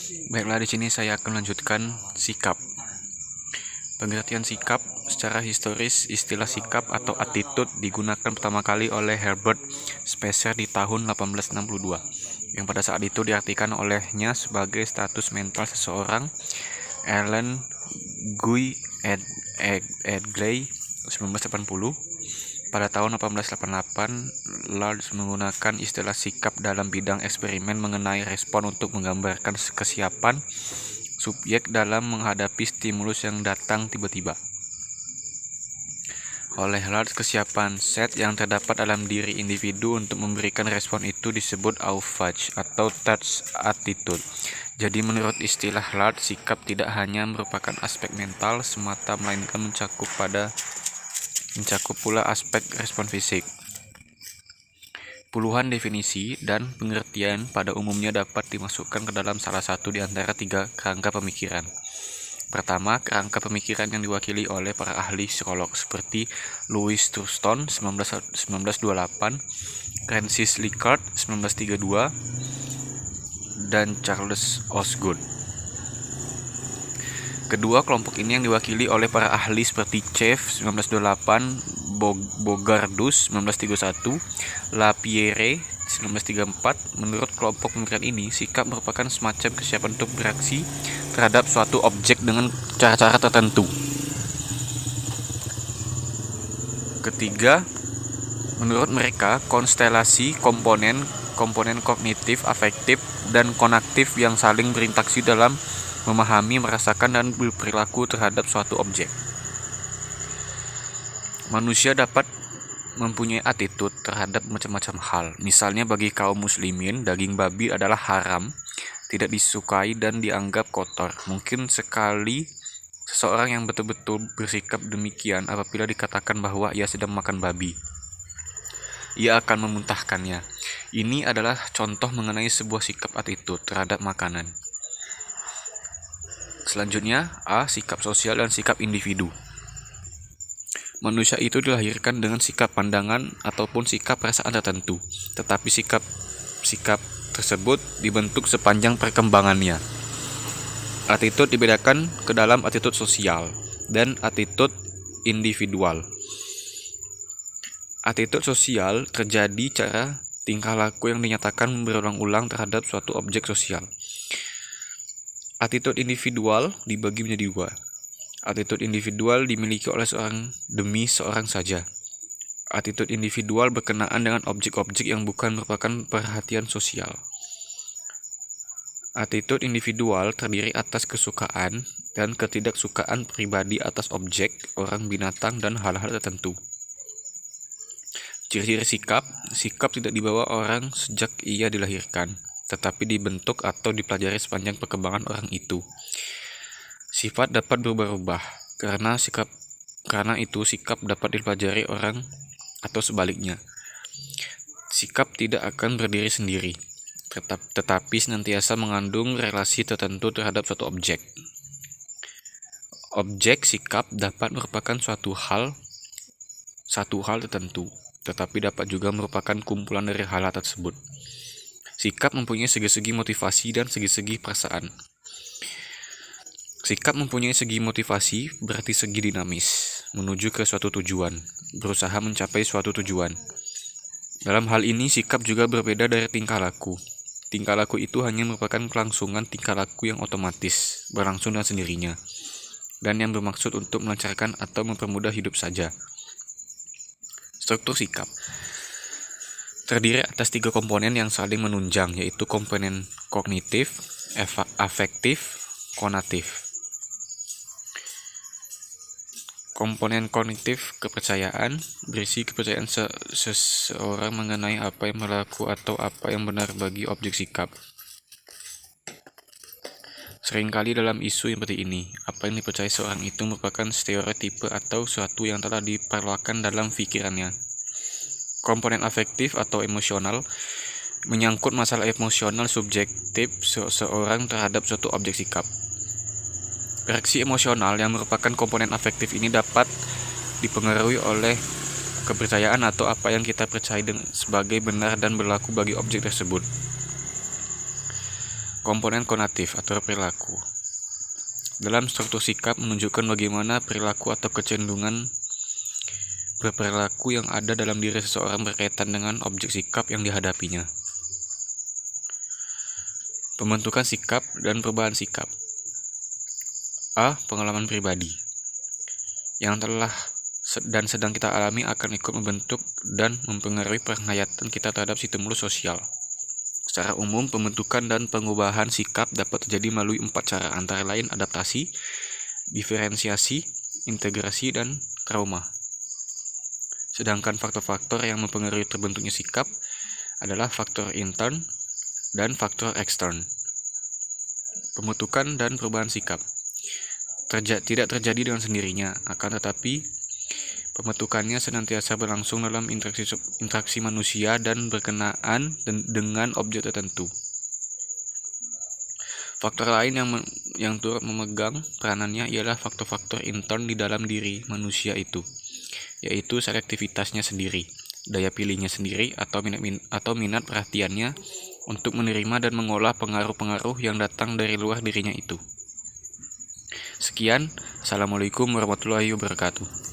Baiklah, di sini saya akan melanjutkan sikap. Pengertian sikap secara historis, istilah sikap atau attitude digunakan pertama kali oleh Herbert Spencer di tahun 1862, yang pada saat itu diartikan olehnya sebagai status mental seseorang. Ellen Guy Edgley 1980. Pada tahun 1888, Lard menggunakan istilah sikap dalam bidang eksperimen mengenai respon untuk menggambarkan kesiapan subjek dalam menghadapi stimulus yang datang tiba-tiba. Oleh Lard, kesiapan set yang terdapat dalam diri individu untuk memberikan respon itu disebut Auffassung atau touch attitude. Jadi menurut istilah Lard, sikap tidak hanya merupakan aspek mental semata, melainkan mencakup pula aspek respon fisik. Puluhan definisi dan pengertian pada umumnya dapat dimasukkan ke dalam salah satu di antara tiga kerangka pemikiran. Pertama, kerangka pemikiran yang diwakili oleh para ahli psikolog seperti Louis Thurston 1928, Francis Likert 1932, dan Charles Osgood. Kedua kelompok ini yang diwakili oleh para ahli seperti Chev 1928, Bogardus 1931, Lapierre 1934. Menurut kelompok pemikiran ini, sikap merupakan semacam kesiapan untuk bereaksi terhadap suatu objek dengan cara-cara tertentu. Ketiga, menurut mereka, konstelasi komponen kognitif, afektif, dan konaktif yang saling berinteraksi dalam memahami, merasakan, dan berperilaku terhadap suatu objek. Manusia dapat mempunyai attitude terhadap macam-macam hal. Misalnya bagi kaum muslimin, daging babi adalah haram, tidak disukai dan dianggap kotor. Mungkin sekali seseorang yang betul-betul bersikap demikian apabila dikatakan bahwa ia sedang makan babi, ia akan memuntahkannya. Ini adalah contoh mengenai sebuah sikap attitude terhadap makanan. Selanjutnya, A. Sikap sosial dan sikap individu. Manusia itu dilahirkan dengan sikap pandangan ataupun sikap perasaan tertentu, tetapi sikap tersebut dibentuk sepanjang perkembangannya. Attitude dibedakan ke dalam attitude sosial dan attitude individual. Attitude sosial terjadi cara tingkah laku yang dinyatakan berulang-ulang terhadap suatu objek sosial. Attitude individual dibagi menjadi dua. Attitude individual dimiliki oleh seorang demi seorang saja. Attitude individual berkenaan dengan objek-objek yang bukan merupakan perhatian sosial. Attitude individual terdiri atas kesukaan dan ketidaksukaan pribadi atas objek, orang, binatang, dan hal-hal tertentu. Ciri-ciri sikap tidak dibawa orang sejak ia dilahirkan, tetapi dibentuk atau dipelajari sepanjang perkembangan orang itu. Sifat dapat berubah-ubah, karena itu sikap dapat dipelajari orang atau sebaliknya. Sikap tidak akan berdiri sendiri, tetapi senantiasa mengandung relasi tertentu terhadap suatu objek. Objek sikap dapat merupakan satu hal tertentu, tetapi dapat juga merupakan kumpulan dari hal tersebut. Sikap mempunyai segi-segi motivasi dan segi-segi perasaan. Sikap mempunyai segi motivasi berarti segi dinamis, menuju ke suatu tujuan, berusaha mencapai suatu tujuan. Dalam hal ini, sikap juga berbeda dari tingkah laku. Tingkah laku itu hanya merupakan kelangsungan tingkah laku yang otomatis, berlangsung dengan sendirinya, dan yang bermaksud untuk melancarkan atau mempermudah hidup saja. Struktur sikap terdiri atas tiga komponen yang saling menunjang, yaitu komponen kognitif, afektif, konatif. Komponen kognitif kepercayaan berisi kepercayaan seseorang mengenai apa yang berlaku atau apa yang benar bagi objek sikap. Seringkali dalam isu yang seperti ini, apa yang dipercayai seorang itu merupakan stereotipe atau sesuatu yang telah diperlukan dalam pikirannya. Komponen afektif atau emosional menyangkut masalah emosional subjektif seseorang terhadap suatu objek sikap. Reaksi emosional yang merupakan komponen afektif ini dapat dipengaruhi oleh kepercayaan atau apa yang kita percaya sebagai benar dan berlaku bagi objek tersebut. Komponen konatif atau perilaku. Dalam struktur sikap menunjukkan bagaimana perilaku atau kecenderungan berperilaku yang ada dalam diri seseorang berkaitan dengan objek sikap yang dihadapinya. Pembentukan sikap dan perubahan sikap. A. Pengalaman pribadi yang telah dan sedang kita alami akan ikut membentuk dan mempengaruhi penghayatan kita terhadap stimulus sosial. Secara umum, pembentukan dan pengubahan sikap dapat terjadi melalui 4 cara, antara lain adaptasi, diferensiasi, integrasi, dan trauma. Sedangkan faktor-faktor yang mempengaruhi terbentuknya sikap adalah faktor intern dan faktor ekstern. Pembentukan dan perubahan sikap tidak terjadi dengan sendirinya, akan tetapi pembentukannya senantiasa berlangsung dalam interaksi manusia dan berkenaan dengan objek tertentu. Faktor lain yang turut memegang peranannya ialah faktor-faktor intern di dalam diri manusia itu, yaitu selektivitasnya sendiri, daya pilihnya sendiri, atau minat perhatiannya untuk menerima dan mengolah pengaruh-pengaruh yang datang dari luar dirinya itu. Sekian, Assalamualaikum warahmatullahi wabarakatuh.